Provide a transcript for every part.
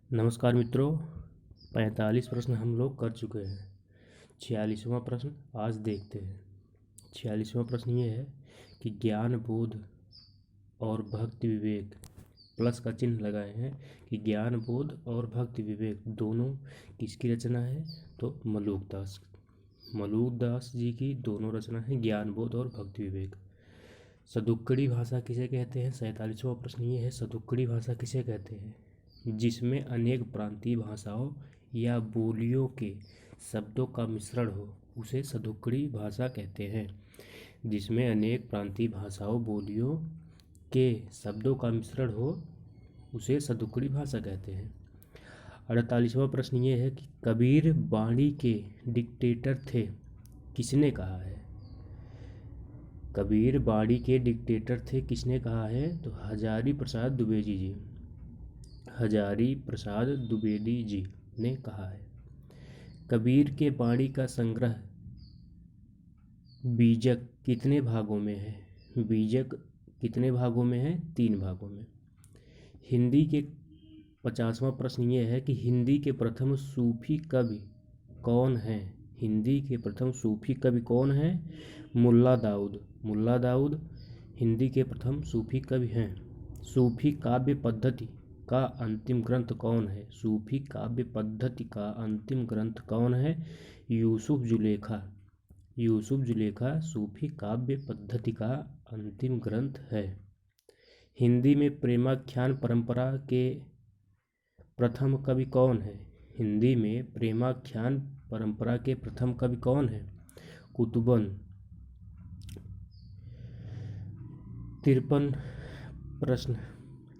नमस्कार मित्रों, 45 प्रश्न हम लोग कर चुके हैं। 46वां प्रश्न आज देखते हैं। 46वां प्रश्न ये है कि ज्ञान बोध और भक्ति विवेक, प्लस का चिन्ह लगाए हैं कि ज्ञान बोध और भक्ति विवेक दोनों किसकी रचना है, तो मलूक दास जी की दोनों रचना है ज्ञान बोध और भक्ति विवेक। सदुक्कड़ी भाषा किसे कहते हैं? 47वां प्रश्न ये है, सदुक्कड़ी भाषा किसे कहते हैं? जिसमें अनेक प्रांतीय भाषाओं या बोलियों के शब्दों का मिश्रण हो उसे सदुक्कड़ी भाषा कहते हैं। जिसमें अनेक प्रांतीय भाषाओं बोलियों के शब्दों का मिश्रण हो उसे सदुक्कड़ी भाषा कहते हैं। 48वां प्रश्न ये है कि कबीर बाणी के डिक्टेटर थे, किसने कहा है? कबीर बाणी के डिक्टेटर थे, किसने कहा है? तो हजारी प्रसाद द्विवेदी जी। हजारी प्रसाद द्विवेदी जी ने कहा है। कबीर के बाणी का संग्रह बीजक कितने भागों में है? बीजक कितने भागों में है? 3 भागों में। हिंदी के 50वां प्रश्न ये है कि हिंदी के प्रथम सूफी कवि कौन है? हिंदी के प्रथम सूफी कवि कौन है? मुल्ला दाऊद। मुल्ला दाऊद हिंदी के प्रथम सूफी कवि हैं। सूफी काव्य पद्धति का अंतिम ग्रंथ कौन है? सूफी काव्य पद्धति का अंतिम ग्रंथ कौन है? यूसुफ जुलेखा। यूसुफ जुलेखा सूफी काव्य पद्धति का अंतिम ग्रंथ है। हिंदी में प्रेमाख्यान परंपरा के प्रथम कवि कौन है? हिंदी में प्रेमाख्यान परंपरा के प्रथम कवि कौन है? कुतुबन।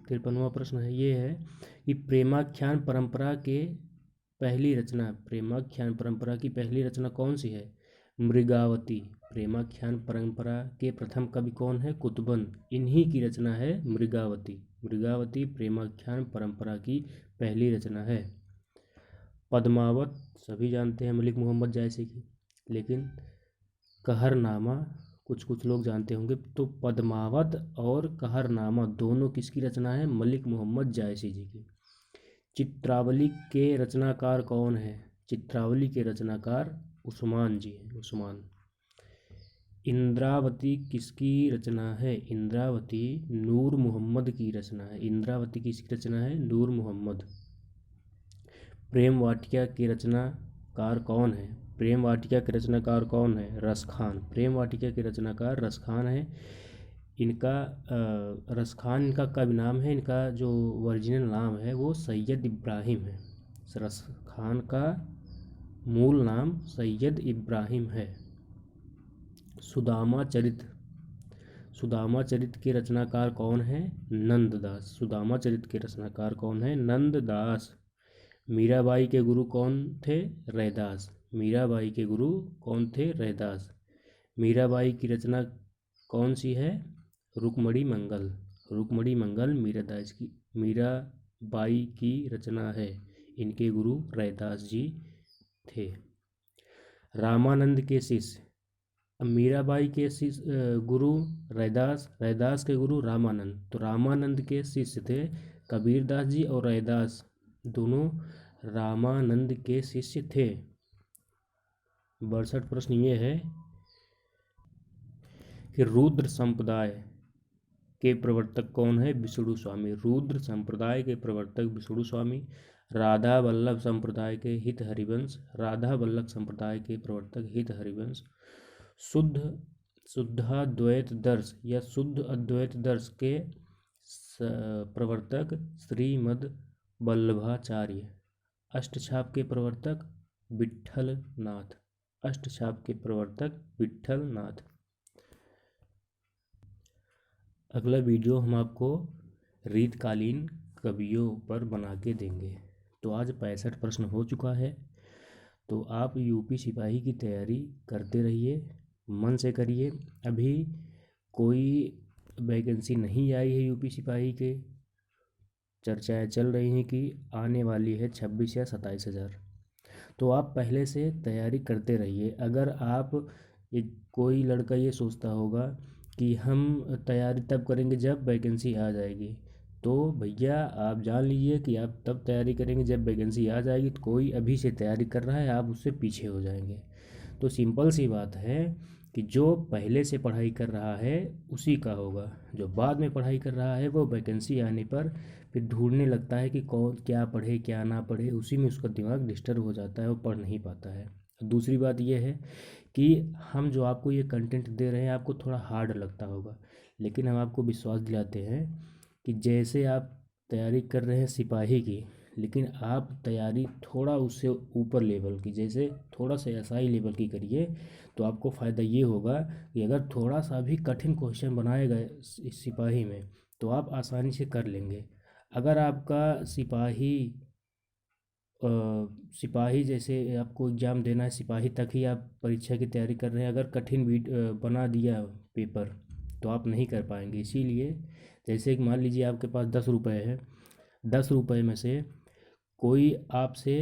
53वां प्रश्न है ये है कि प्रेमाख्यान परंपरा की पहली रचना कौन सी है? मृगावती। प्रेमाख्यान परंपरा के प्रथम कवि कौन है? कुतुबन। इन्हीं की रचना है मृगावती। मृगावती प्रेमाख्यान परंपरा की पहली रचना है। पद्मावत सभी जानते हैं मलिक मोहम्मद जायसी की, लेकिन कहरनामा कुछ लोग जानते होंगे। तो पद्मावत और कहरनामा दोनों किसकी रचना है? मलिक मोहम्मद जायसी जी की। चित्रावली के रचनाकार कौन है? चित्रावली के रचनाकार उस्मान जी हैं, उस्मान। इंद्रावती किसकी रचना है? इंद्रावती नूर मोहम्मद की रचना है। इंद्रावती किसकी रचना है? नूर मोहम्मद। प्रेम वाटिका के रचनाकार कौन है? प्रेम वाटिका के रचनाकार कौन है? रसखान। प्रेम वाटिका के रचनाकार रसखान है। इनका रसखान इनका कवि नाम है। इनका जो ओरिजिनल नाम है वो सैयद इब्राहिम है। रसखान का मूल नाम सैयद इब्राहिम है। सुदामा चरित के रचनाकार कौन है? नंददास। सुदामा चरित के रचनाकार कौन है? नंददास। मीराबाई के गुरु कौन थे? रैदास। मीराबाई के गुरु कौन थे? रैदास। मीराबाई की रचना कौन सी है? रुक्मणी मंगल। रुक्मणी मंगल मीराबाई की रचना है। इनके गुरु रैदास जी थे। रामानंद के शिष्य, मीराबाई के शिष्य गुरु रैदास, रैदास के गुरु रामानंद। तो रामानंद के शिष्य थे कबीरदास जी और रैदास, दोनों रामानंद के शिष्य थे। 62 प्रश्न ये है कि रुद्र संप्रदाय के प्रवर्तक कौन है? विष्णु स्वामी। रुद्र संप्रदाय के प्रवर्तक विष्णु स्वामी। राधा वल्लभ संप्रदाय के हित हरिवंश। राधा वल्लभ संप्रदाय के प्रवर्तक हित हरिवंश। शुद्धाद्वैत दर्श या शुद्ध अद्वैत दर्श के प्रवर्तक श्रीमद् वल्लभाचार्य। अष्टछाप के प्रवर्तक विट्ठलनाथ। अष्टछाप के प्रवर्तक विट्ठलनाथ। अगला वीडियो हम आपको रीतकालीन कवियों पर बना के देंगे। तो आज 65 प्रश्न हो चुका है। तो आप यूपी सिपाही की तैयारी करते रहिए, मन से करिए। अभी कोई वैकेंसी नहीं आई है यूपी सिपाही के, चर्चाएं चल रही हैं कि आने वाली है 26 या 27 हज़ार। तो आप पहले से तैयारी करते रहिए। अगर आप कोई लड़का ये सोचता होगा कि हम तैयारी तब करेंगे जब वैकेंसी आ जाएगी, तो भैया आप जान लीजिए कि आप तब तैयारी करेंगे जब वैकेंसी आ जाएगी। तो कोई अभी से तैयारी कर रहा है, आप उससे पीछे हो जाएंगे। तो सिंपल सी बात है कि जो पहले से पढ़ाई कर रहा है उसी का होगा, जो बाद में पढ़ाई कर रहा है वो वैकेंसी आने पर फिर ढूंढने लगता है कि कौन क्या पढ़े क्या ना पढ़े, उसी में उसका दिमाग डिस्टर्ब हो जाता है, वो पढ़ नहीं पाता है। दूसरी बात यह है कि हम जो आपको ये कंटेंट दे रहे हैं आपको थोड़ा हार्ड लगता होगा, लेकिन हम आपको विश्वास दिलाते हैं कि जैसे आप तैयारी कर रहे हैं सिपाही की, लेकिन आप तैयारी थोड़ा उससे ऊपर लेवल की, जैसे थोड़ा सा एसआई लेवल की करिए, तो आपको फ़ायदा ये होगा कि अगर थोड़ा सा भी कठिन क्वेश्चन बनाए गए इस सिपाही में तो आप आसानी से कर लेंगे। अगर आपका सिपाही अ, सिपाही जैसे आपको एग्ज़ाम देना है, सिपाही तक ही आप परीक्षा की तैयारी कर रहे हैं, अगर कठिन बना दिया पेपर तो आप नहीं कर पाएंगे। इसीलिए जैसे कि मान लीजिए आपके पास 10 रुपये है, 10 रुपये में से कोई आपसे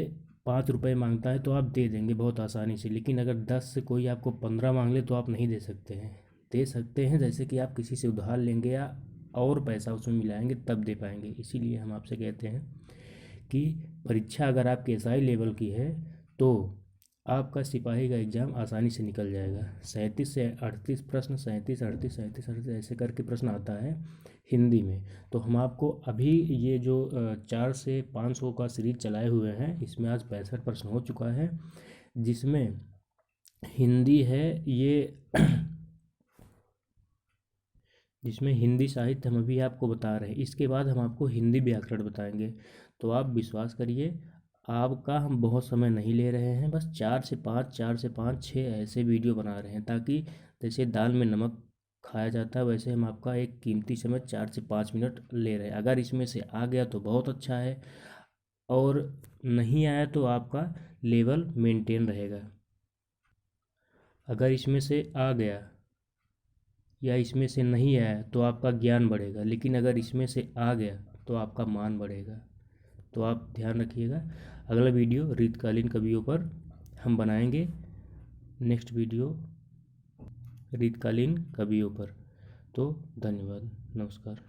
5 रुपये मांगता है तो आप दे देंगे बहुत आसानी से, लेकिन अगर 10 से कोई आपको 15 मांग ले तो आप नहीं दे सकते हैं। दे सकते हैं जैसे कि आप किसी से उधार लेंगे या और पैसा उसमें मिलाएंगे तब दे पाएंगे। इसीलिए हम आपसे कहते हैं कि परीक्षा अगर आपके एसआई लेवल की है तो आपका सिपाही का एग्ज़ाम आसानी से निकल जाएगा। 37 से 38 प्रश्न, 37 38 37 38 ऐसे करके प्रश्न आता है हिंदी में। तो हम आपको अभी ये जो 4 से 500 का सीरीज चलाए हुए हैं, इसमें आज 65 प्रश्न हो चुका है, जिसमें हिंदी है ये जिसमें हिंदी साहित्य हम अभी आपको बता रहे हैं। इसके बाद हम आपको हिंदी व्याकरण बताएंगे। तो आप विश्वास करिए, आपका हम बहुत समय नहीं ले रहे हैं, बस 4 से 5 4 से 5 6 ऐसे वीडियो बना रहे हैं, ताकि जैसे दाल में नमक खाया जाता है वैसे हम आपका एक कीमती समय 4 से 5 मिनट ले रहे हैं। अगर इसमें से आ गया तो बहुत अच्छा है, और नहीं आया तो आपका लेवल मेंटेन रहेगा। अगर इसमें से आ गया या इसमें से नहीं आया तो आपका ज्ञान बढ़ेगा, लेकिन अगर इसमें से आ गया तो आपका मान बढ़ेगा। तो आप ध्यान रखिएगा। अगला वीडियो रीतकालीन कवियों पर हम बनाएंगे, नेक्स्ट वीडियो रीतकालीन कवियों पर। तो धन्यवाद, नमस्कार।